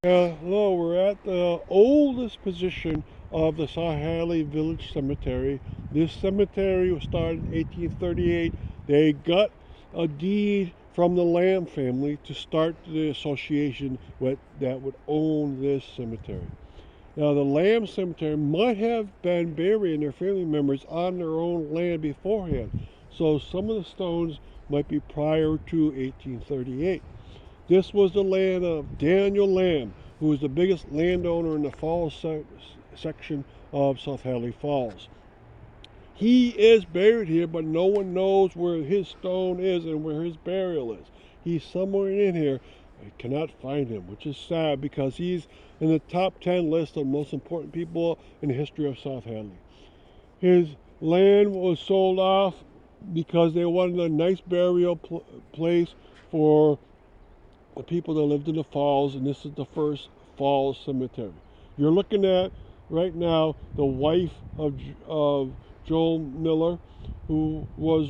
Hello, we're at the oldest position of the South Hadley Village Cemetery. This cemetery was started in 1838. They got a deed from the Lamb family to start the association that would own this cemetery. Now, the Lamb cemetery might have been burying their family members on their own land beforehand, so some of the stones might be prior to 1838. This was the land of Daniel Lamb, who was the biggest landowner in the Falls section of South Hadley Falls. He is buried here, but no one knows where his stone is and where his burial is. He's somewhere in here. I cannot find him, which is sad because he's in the top 10 list of most important people in the history of South Hadley. His land was sold off because they wanted a nice burial place for the people that lived in the falls, and this is the first falls cemetery. You're looking at right now the wife of Joel Miller, who was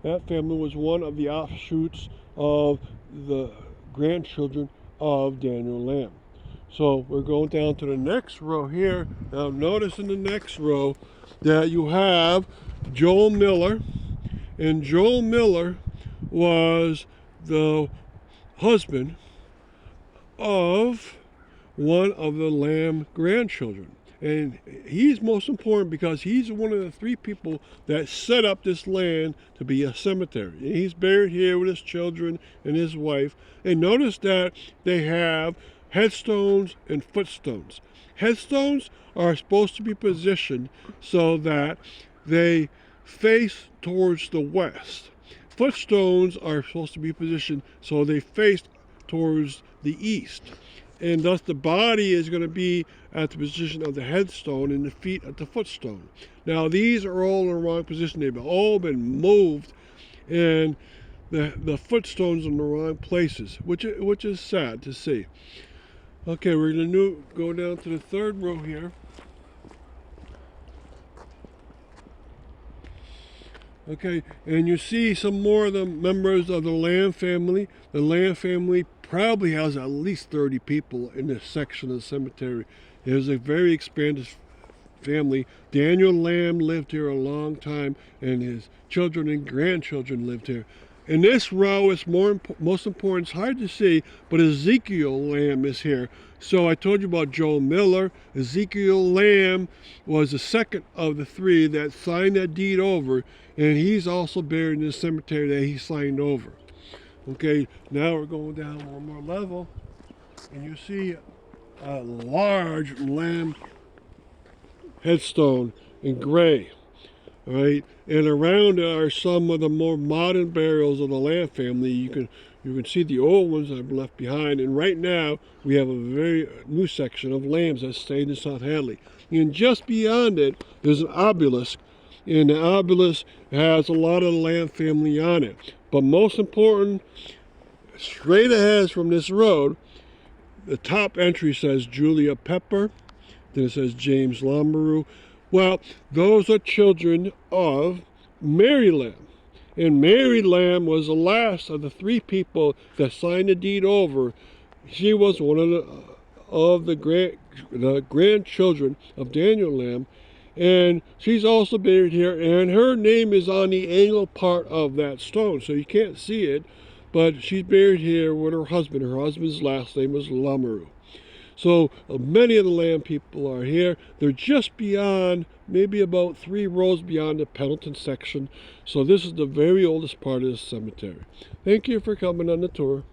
that family was one of the offshoots of the grandchildren of Daniel Lamb. So we're going down to the next row here. Now notice in the next row that you have Joel Miller, and Joel Miller was the husband of one of the Lamb grandchildren. And he's most important because he's one of the three people that set up this land to be a cemetery. And he's buried here with his children and his wife. And notice that they have headstones and footstones. Headstones are supposed to be positioned so that they face towards the west. Footstones are supposed to be positioned so they face towards the east. And thus the body is going to be at the position of the headstone and the feet at the footstone. Now these are all in the wrong position. They've all been moved, and the footstones in the wrong places, which is sad to see. Okay, we're going to go down to the third row here. Okay, and you see some more of the members of the Lamb family. The Lamb family probably has at least 30 people in this section of the cemetery. It was a very expanded family. Daniel Lamb lived here a long time, and his children and grandchildren lived here. In this row, it's most important. It's hard to see, but Ezekiel Lamb is here. So I told you about Joel Miller. Ezekiel Lamb was the second of the three that signed that deed over, and he's also buried in the cemetery that he signed over. Okay, now we're going down one more level, and you see a large Lamb headstone in gray. All right, and around are some of the more modern burials of the Lamb family. You can see the old ones that have left behind, and right now we have a very new section of lambs that stayed in South Hadley. And just beyond it, there's an obelisk, and the obelisk has a lot of the Lamb family on it. But most important, straight ahead from this road, the top entry says Julia Pepper, then it says James Lamoureux. Well, those are children of Mary Lamb. And Mary Lamb was the last of the three people that signed the deed over. She was one of the grandchildren of Daniel Lamb. And she's also buried here, and her name is on the angle part of that stone, so you can't see it, but she's buried here with her husband. Her husband's last name was Lamoureux. So many of the Lamb people are here. They're just beyond, maybe about 3 rows beyond the Pendleton section. So this is the very oldest part of the cemetery. Thank you for coming on the tour.